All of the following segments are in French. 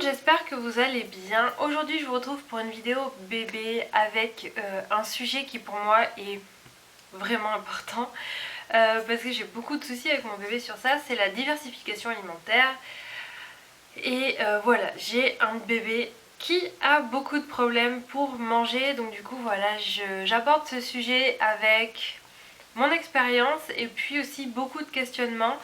monde, j'espère que vous allez bien. Aujourd'hui je vous retrouve pour une vidéo bébé avec un sujet qui pour moi est vraiment important parce que j'ai beaucoup de soucis avec mon bébé sur ça, c'est la diversification alimentaire. Et voilà, j'ai un bébé qui a beaucoup de problèmes pour manger, donc du coup voilà, j'aborde ce sujet avec mon expérience et puis aussi beaucoup de questionnements.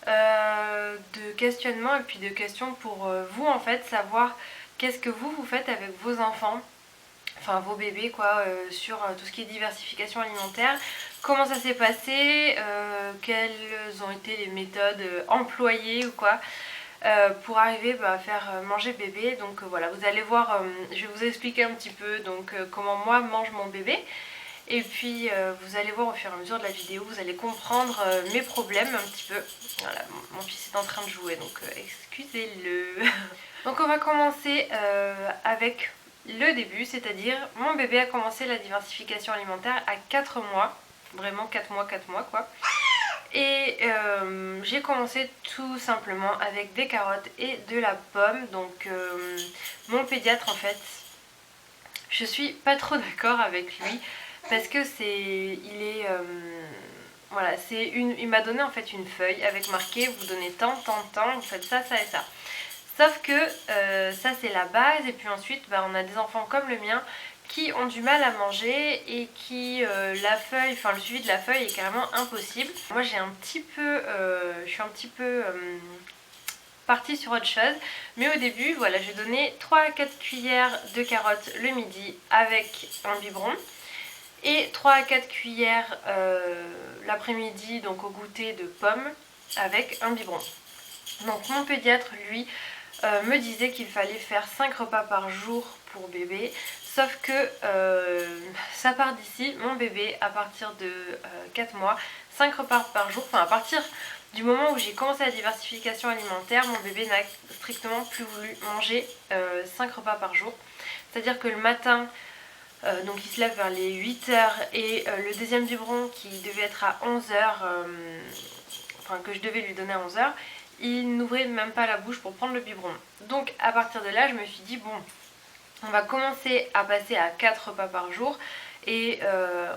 Et puis de questions pour vous en fait, savoir qu'est-ce que vous faites avec vos enfants, enfin vos bébés quoi, sur tout ce qui est diversification alimentaire, comment ça s'est passé, quelles ont été les méthodes employées ou quoi pour arriver à faire manger bébé. Donc voilà, vous allez voir, je vais vous expliquer un petit peu donc comment moi mange mon bébé. Et puis vous allez voir au fur et à mesure de la vidéo, vous allez comprendre mes problèmes un petit peu. Voilà, mon fils est en train de jouer, donc excusez-le. Donc on va commencer avec le début, c'est-à-dire mon bébé a commencé la diversification alimentaire à 4 mois. Vraiment 4 mois quoi. Et j'ai commencé tout simplement avec des carottes et de la pomme. Donc mon pédiatre en fait, je suis pas trop d'accord avec lui. Parce que voilà, il m'a donné en fait une feuille avec marqué vous donnez tant, vous faites ça, ça et ça. Sauf que ça c'est la base et puis ensuite on a des enfants comme le mien qui ont du mal à manger et qui le suivi de la feuille est carrément impossible. Moi je suis un petit peu partie sur autre chose, mais au début voilà, j'ai donné 3 à 4 cuillères de carottes le midi avec un biberon et 3 à 4 cuillères l'après-midi, donc au goûter de pommes avec un biberon. Donc mon pédiatre lui me disait qu'il fallait faire 5 repas par jour pour bébé, sauf que ça part d'ici, mon bébé à partir de 4 mois, 5 repas par jour, enfin à partir du moment où j'ai commencé la diversification alimentaire, mon bébé n'a strictement plus voulu manger 5 repas par jour. C'est-à-dire que le matin, donc il se lève vers les 8h et le deuxième biberon qui devait être à 11h, que je devais lui donner à 11h, il n'ouvrait même pas la bouche pour prendre le biberon. Donc à partir de là je me suis dit bon, on va commencer à passer à 4 repas par jour et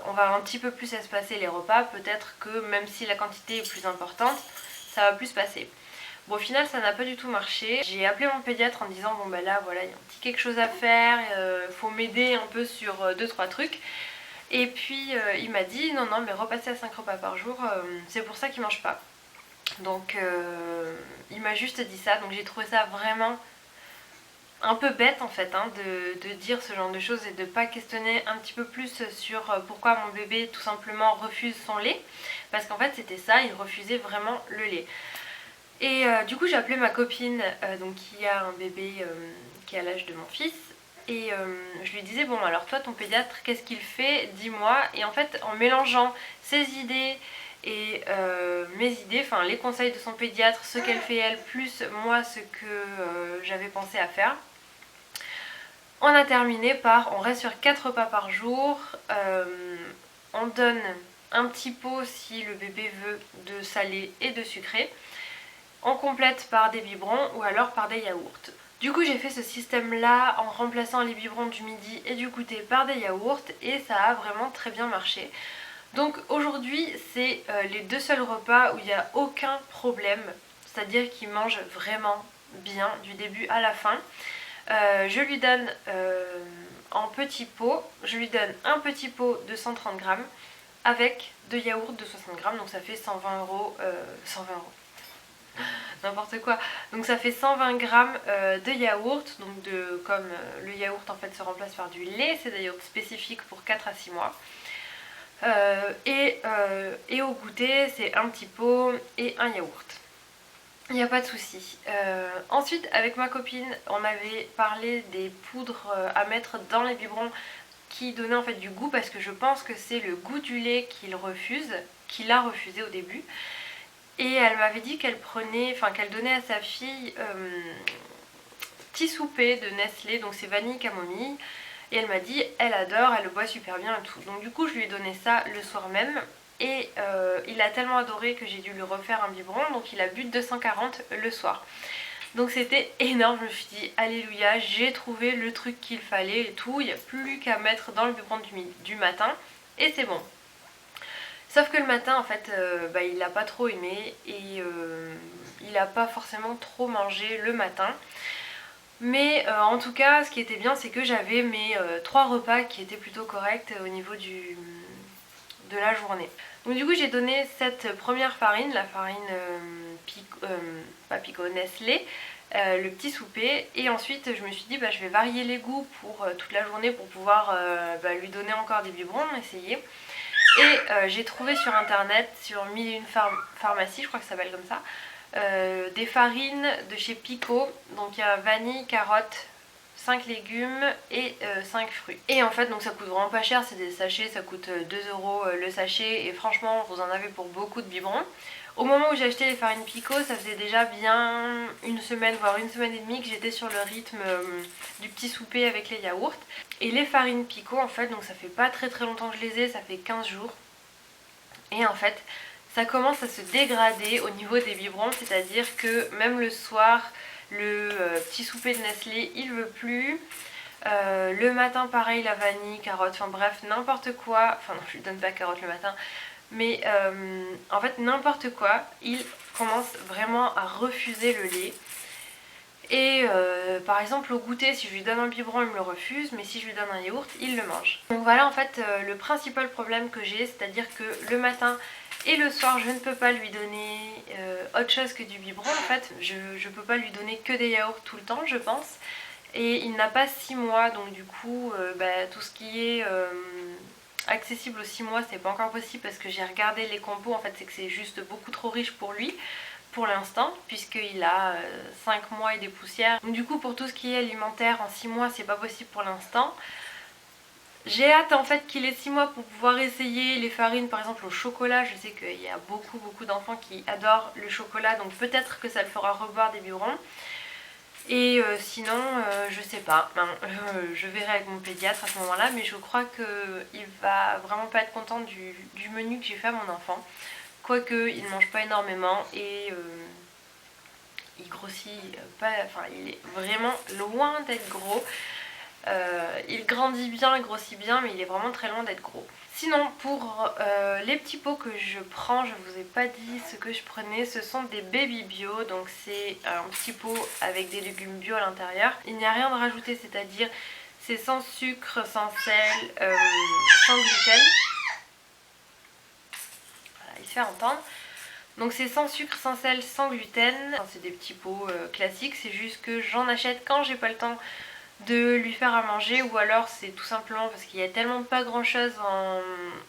on va un petit peu plus espacer les repas, peut-être que même si la quantité est plus importante, ça va plus passer. Bon, au final ça n'a pas du tout marché. J'ai appelé mon pédiatre en disant bon là voilà, il y a un petit quelque chose à faire, faut m'aider un peu sur 2-3 trucs. Et puis il m'a dit non mais repasser à 5 repas par jour, c'est pour ça qu'il mange pas. Donc il m'a juste dit ça, donc j'ai trouvé ça vraiment un peu bête en fait de dire ce genre de choses et de pas questionner un petit peu plus sur pourquoi mon bébé tout simplement refuse son lait, parce qu'en fait c'était ça, il refusait vraiment le lait. Et du coup j'ai appelé ma copine donc qui a un bébé qui a l'âge de mon fils. Et je lui disais bon alors toi ton pédiatre qu'est-ce qu'il fait, dis-moi. Et en fait en mélangeant ses idées et mes idées, enfin les conseils de son pédiatre, ce qu'elle fait elle, plus moi ce que j'avais pensé à faire, on a terminé par on reste sur 4 repas par jour, on donne un petit pot si le bébé veut de salé et de sucré, on complète par des biberons ou alors par des yaourts. Du coup j'ai fait ce système là en remplaçant les biberons du midi et du goûter par des yaourts et ça a vraiment très bien marché. Donc aujourd'hui c'est les 2 seuls repas où il n'y a aucun problème, c'est-à-dire qu'il mange vraiment bien du début à la fin. Je lui donne en petits pots, je lui donne un petit pot de 130 grammes avec 2 yaourts de 60 grammes, donc ça fait 120 euros, 120 euros. N'importe quoi. Donc ça fait 120 grammes de yaourt, donc comme le yaourt en fait se remplace par du lait, c'est des yaourts spécifiques pour 4 à 6 mois. Et au goûter c'est un petit pot et un yaourt. Il n'y a pas de souci. Ensuite avec ma copine on avait parlé des poudres à mettre dans les biberons qui donnaient en fait du goût, parce que je pense que c'est le goût du lait qu'il a refusé au début. Et elle m'avait dit qu'elle donnait à sa fille petit souper de Nestlé, donc c'est vanille camomille. Et elle m'a dit elle adore, elle le boit super bien et tout. Donc du coup je lui ai donné ça le soir même. Et il a tellement adoré que j'ai dû lui refaire un biberon. Donc il a bu 240 le soir. Donc c'était énorme, je me suis dit alléluia, j'ai trouvé le truc qu'il fallait et tout, il n'y a plus qu'à mettre dans le biberon du matin et c'est bon. Sauf que le matin en fait il l'a pas trop aimé et il a pas forcément trop mangé le matin. Mais en tout cas ce qui était bien c'est que j'avais mes 3 repas qui étaient plutôt corrects au niveau de la journée. Donc du coup j'ai donné cette première farine, la farine pas Pico, Nestlé, le petit souper, et ensuite je me suis dit je vais varier les goûts pour toute la journée pour pouvoir lui donner encore des biberons, essayer. Et j'ai trouvé sur internet, sur 1001 pharmacie, je crois que ça s'appelle comme ça, des farines de chez Pico. Donc il y a vanille, carotte, 5 légumes et 5 fruits. Et en fait donc ça coûte vraiment pas cher, c'est des sachets, ça coûte 2 euros le sachet et franchement vous en avez pour beaucoup de biberons. Au moment où j'ai acheté les farines Pico, ça faisait déjà bien une semaine, voire une semaine et demie que j'étais sur le rythme du petit souper avec les yaourts. Et les farines Pico en fait, donc ça fait pas très longtemps que je les ai, ça fait 15 jours. Et en fait ça commence à se dégrader au niveau des biberons, c'est-à-dire que même le soir, le petit souper de Nestlé il veut plus. Le matin pareil, la vanille, carotte, enfin bref n'importe quoi. Enfin non, je lui donne pas carotte le matin, mais en fait n'importe quoi, il commence vraiment à refuser le lait. Et par exemple au goûter, si je lui donne un biberon il me le refuse, mais si je lui donne un yaourt il le mange. Donc voilà en fait le principal problème que j'ai, c'est à dire que le matin et le soir je ne peux pas lui donner autre chose que du biberon. En fait je peux pas lui donner que des yaourts tout le temps je pense. Et il n'a pas 6 mois, donc du coup tout ce qui est accessible aux 6 mois c'est pas encore possible parce que j'ai regardé les compos. En fait c'est que c'est juste beaucoup trop riche pour lui pour l'instant, puisqu'il a 5 mois et des poussières. Donc du coup pour tout ce qui est alimentaire en 6 mois c'est pas possible pour l'instant. J'ai hâte en fait qu'il ait 6 mois pour pouvoir essayer les farines par exemple au chocolat. Je sais qu'il y a beaucoup d'enfants qui adorent le chocolat, donc peut-être que ça le fera reboire des biberons. Et sinon je sais pas, je verrai avec mon pédiatre à ce moment là, mais je crois qu'il va vraiment pas être content du menu que j'ai fait à mon enfant. Quoique il mange pas énormément et il grossit pas, enfin il est vraiment loin d'être gros. Il grandit bien, il grossit bien, mais il est vraiment très loin d'être gros. Sinon pour les petits pots que je prends, je vous ai pas dit ce que je prenais, ce sont des baby bio, donc c'est un petit pot avec des légumes bio à l'intérieur. Il n'y a rien de rajouté, c'est-à-dire c'est sans sucre, sans sel, sans gluten. Voilà, il se fait entendre. Donc c'est sans sucre, sans sel, sans gluten. Enfin, c'est des petits pots classiques, c'est juste que j'en achète quand j'ai pas le temps de lui faire à manger, ou alors c'est tout simplement parce qu'il y a tellement pas grand chose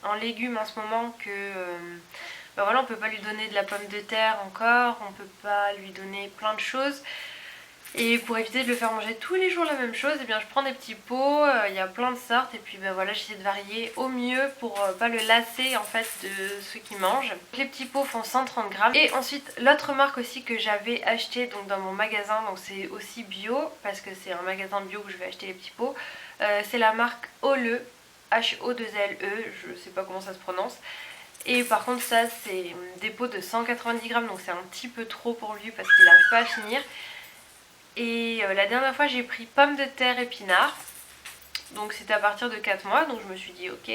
en légumes en ce moment que voilà, on peut pas lui donner de la pomme de terre encore, on peut pas lui donner plein de choses. Et pour éviter de le faire manger tous les jours la même chose, je prends des petits pots, il y a plein de sortes, et puis voilà, j'essaie de varier au mieux pour pas le lasser en fait de ce qu'il mange. Les petits pots font 130 grammes. Et ensuite l'autre marque aussi que j'avais acheté donc dans mon magasin, donc c'est aussi bio parce que c'est un magasin bio où je vais acheter les petits pots, c'est la marque Ole, H-O-2-L-E, je sais pas comment ça se prononce. Et par contre ça c'est des pots de 190 grammes, donc c'est un petit peu trop pour lui parce qu'il n'arrive pas à finir. Et la dernière fois j'ai pris pommes de terre épinards, donc c'était à partir de 4 mois, donc je me suis dit ok.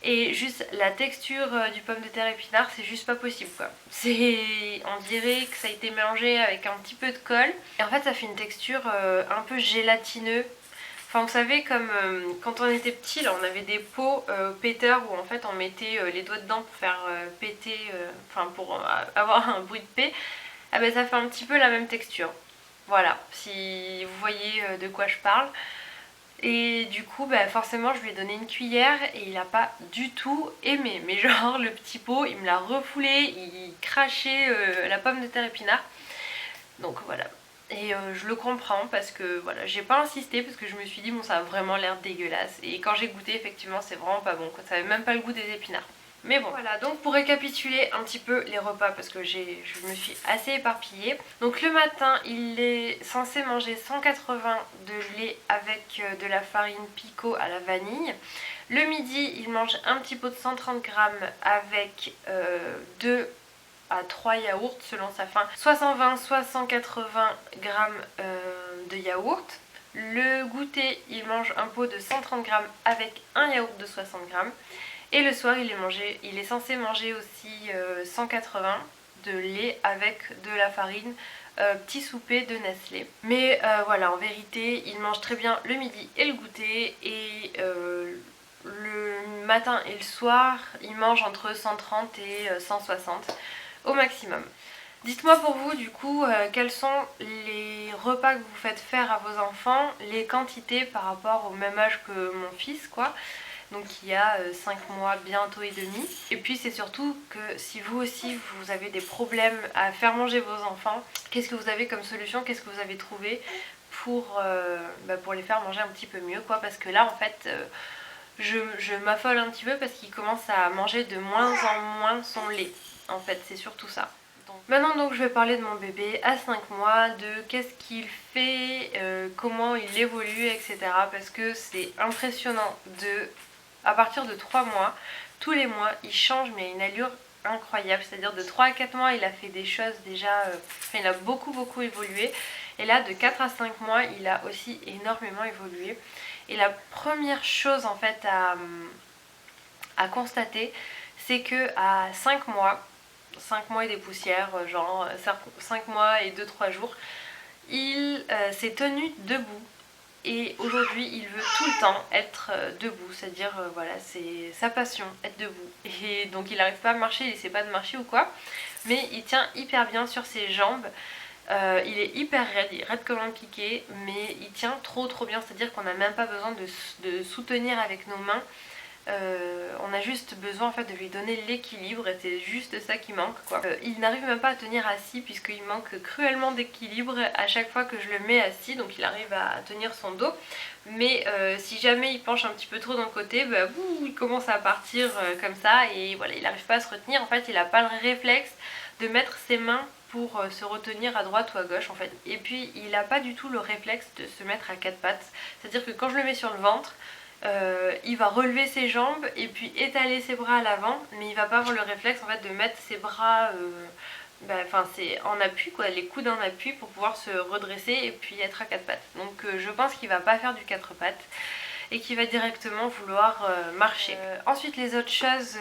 Et juste la texture du pomme de terre épinard, c'est juste pas possible quoi. On dirait que ça a été mélangé avec un petit peu de colle. Et en fait ça fait une texture un peu gélatineux. Enfin vous savez comme quand on était petit là on avait des pots péteurs où en fait on mettait les doigts dedans pour faire péter, enfin pour avoir un bruit de paix. Ah ben ça fait un petit peu la même texture. Voilà, si vous voyez de quoi je parle. Et du coup forcément je lui ai donné une cuillère et il a pas du tout aimé. Mais genre le petit pot il me l'a refoulé, il crachait la pomme de terre épinard. Donc voilà. Et je le comprends parce que voilà, j'ai pas insisté parce que je me suis dit bon ça a vraiment l'air dégueulasse. Et quand j'ai goûté effectivement c'est vraiment pas bon quoi. Ça avait même pas le goût des épinards. Mais bon, voilà, donc pour récapituler un petit peu les repas parce que je me suis assez éparpillée. Donc le matin, il est censé manger 180 de lait avec de la farine Pico à la vanille. Le midi, il mange un petit pot de 130 grammes avec 2 à 3 yaourts selon sa faim, soit 120 soit 180 grammes de yaourt. Le goûter, il mange un pot de 130 grammes avec un yaourt de 60 grammes. Et le soir, il est censé manger aussi 180 de lait avec de la farine, petit souper de Nestlé. Mais voilà, en vérité, il mange très bien le midi et le goûter. Et le matin et le soir, il mange entre 130 et 160 au maximum. Dites-moi pour vous du coup quels sont les repas que vous faites faire à vos enfants, les quantités par rapport au même âge que mon fils quoi. Donc il y a 5 mois bientôt et demi. Et puis c'est surtout que si vous aussi vous avez des problèmes à faire manger vos enfants, qu'est-ce que vous avez comme solution, qu'est-ce que vous avez trouvé pour les faire manger un petit peu mieux quoi. Parce que là en fait je m'affole un petit peu parce qu'il commence à manger de moins en moins son lait. En fait c'est surtout ça. Maintenant donc je vais parler de mon bébé à 5 mois, de qu'est-ce qu'il fait, comment il évolue, etc. Parce que c'est impressionnant à partir de 3 mois, tous les mois il change mais à une allure incroyable. C'est-à-dire de 3 à 4 mois il a fait des choses déjà, il a beaucoup évolué. Et là de 4 à 5 mois il a aussi énormément évolué. Et la première chose en fait à constater, c'est que à 5 mois et des poussières, genre 5 mois et 2-3 jours, il s'est tenu debout. Et aujourd'hui il veut tout le temps être debout, c'est-à-dire voilà c'est sa passion, être debout. Et donc il n'arrive pas à marcher, il essaie pas de marcher ou quoi, mais il tient hyper bien sur ses jambes. Il est hyper raide, il est raide comme un piqué, mais il tient trop bien, c'est-à-dire qu'on n'a même pas besoin de soutenir avec nos mains. On a juste besoin en fait de lui donner l'équilibre et c'est juste ça qui manque quoi. Il n'arrive même pas à tenir assis puisqu'il manque cruellement d'équilibre à chaque fois que je le mets assis, donc il arrive à tenir son dos. Mais si jamais il penche un petit peu trop d'un côté, il commence à partir comme ça et voilà, il n'arrive pas à se retenir. En fait il n'a pas le réflexe de mettre ses mains pour se retenir à droite ou à gauche en fait. Et puis il n'a pas du tout le réflexe de se mettre à quatre pattes, c'est à dire que quand je le mets sur le ventre, il va relever ses jambes et puis étaler ses bras à l'avant, mais il va pas avoir le réflexe en fait de mettre ses bras c'est en appui quoi, les coudes en appui pour pouvoir se redresser et puis être à quatre pattes. Donc je pense qu'il va pas faire du quatre pattes et qu'il va directement vouloir marcher. Ensuite les autres choses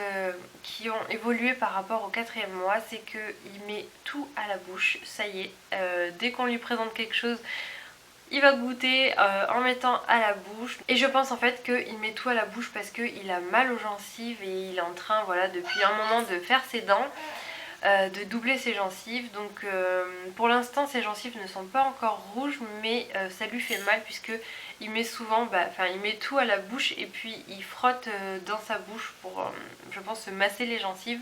qui ont évolué par rapport au 4e mois, c'est qu'il met tout à la bouche, ça y est, dès qu'on lui présente quelque chose, il va goûter en mettant à la bouche. Et je pense en fait qu'il met tout à la bouche parce qu'il a mal aux gencives et il est en train voilà depuis un moment de faire ses dents, de doubler ses gencives. Donc pour l'instant ses gencives ne sont pas encore rouges, mais ça lui fait mal puisque il met souvent, il met tout à la bouche et puis il frotte dans sa bouche pour je pense se masser les gencives.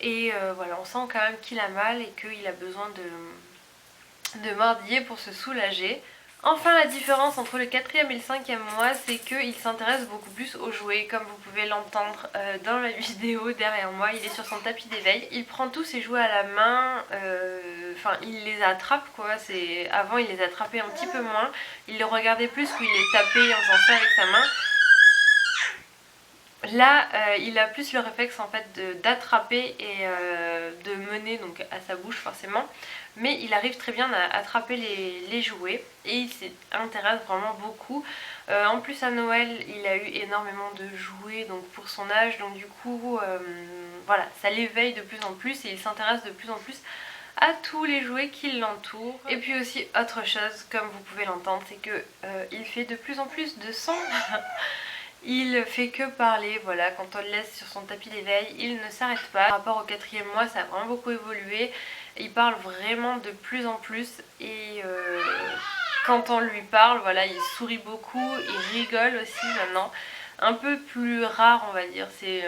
Et voilà, on sent quand même qu'il a mal et qu'il a besoin de mordiller pour se soulager. Enfin la différence entre le 4e et le 5e mois, c'est qu'il s'intéresse beaucoup plus aux jouets, comme vous pouvez l'entendre dans la vidéo derrière moi. Il est sur son tapis d'éveil, il prend tous ses jouets à la main, il les attrape quoi. Avant il les attrapait un petit peu moins, il les regardait plus où il les tapait en faisant ça avec sa main. Là, il a plus le réflexe en fait d'attraper et de mener donc à sa bouche forcément, mais il arrive très bien à attraper les jouets et il s'intéresse vraiment beaucoup. En plus à Noël, il a eu énormément de jouets donc pour son âge, donc du coup voilà, ça l'éveille de plus en plus et il s'intéresse de plus en plus à tous les jouets qui l'entourent. Et puis aussi autre chose, comme vous pouvez l'entendre, c'est que il fait de plus en plus de sons. Il fait que parler, voilà, quand on le laisse sur son tapis d'éveil, il ne s'arrête pas. Par rapport au 4e mois, ça a vraiment beaucoup évolué. Il parle vraiment de plus en plus et quand on lui parle, voilà, il sourit beaucoup, il rigole aussi maintenant. Un peu plus rare on va dire, c'est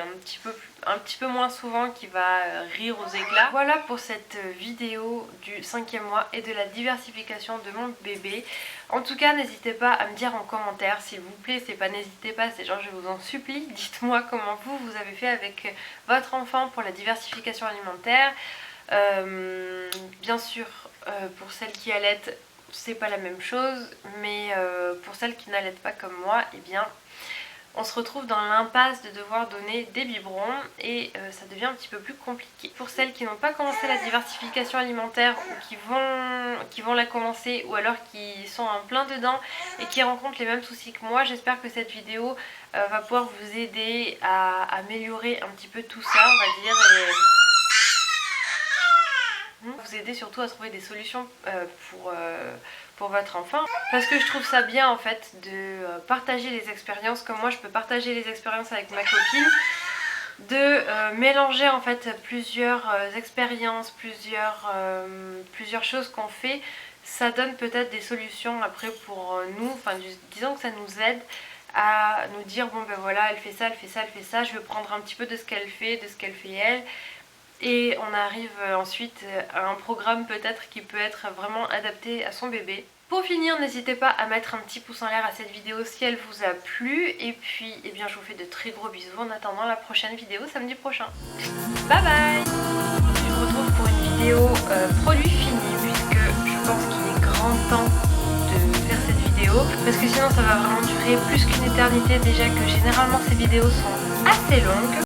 un petit peu moins souvent qu'il va rire aux éclats. Voilà pour cette vidéo du 5e mois et de la diversification de mon bébé. En tout cas n'hésitez pas à me dire en commentaire s'il vous plaît, c'est pas n'hésitez pas, c'est genre je vous en supplie, dites-moi comment vous avez fait avec votre enfant pour la diversification alimentaire. Bien sûr pour celles qui allaitent c'est pas la même chose, mais pour celles qui n'allaitent pas comme moi, eh bien on se retrouve dans l'impasse de devoir donner des biberons et ça devient un petit peu plus compliqué. Pour celles qui n'ont pas commencé la diversification alimentaire ou qui vont la commencer, ou alors qui sont en plein dedans et qui rencontrent les mêmes soucis que moi, j'espère que cette vidéo va pouvoir vous aider à améliorer un petit peu tout ça, on va dire, et vous aider surtout à trouver des solutions pour votre enfant, parce que je trouve ça bien en fait de partager les expériences comme moi je peux partager les expériences avec ma copine, de mélanger en fait plusieurs expériences, plusieurs choses qu'on fait. Ça donne peut-être des solutions après pour nous, enfin disons que ça nous aide à nous dire bon ben voilà, elle fait ça, elle fait ça, elle fait ça, je vais prendre un petit peu de ce qu'elle fait, de ce qu'elle fait elle. Et on arrive ensuite à un programme peut-être qui peut être vraiment adapté à son bébé. Pour finir, n'hésitez pas à mettre un petit pouce en l'air à cette vidéo si elle vous a plu. Et puis, eh bien, je vous fais de très gros bisous en attendant la prochaine vidéo samedi prochain. Bye bye! Je vous retrouve pour une vidéo produit fini, puisque je pense qu'il est grand temps de faire cette vidéo. Parce que sinon ça va vraiment durer plus qu'une éternité, déjà que généralement ces vidéos sont assez longues.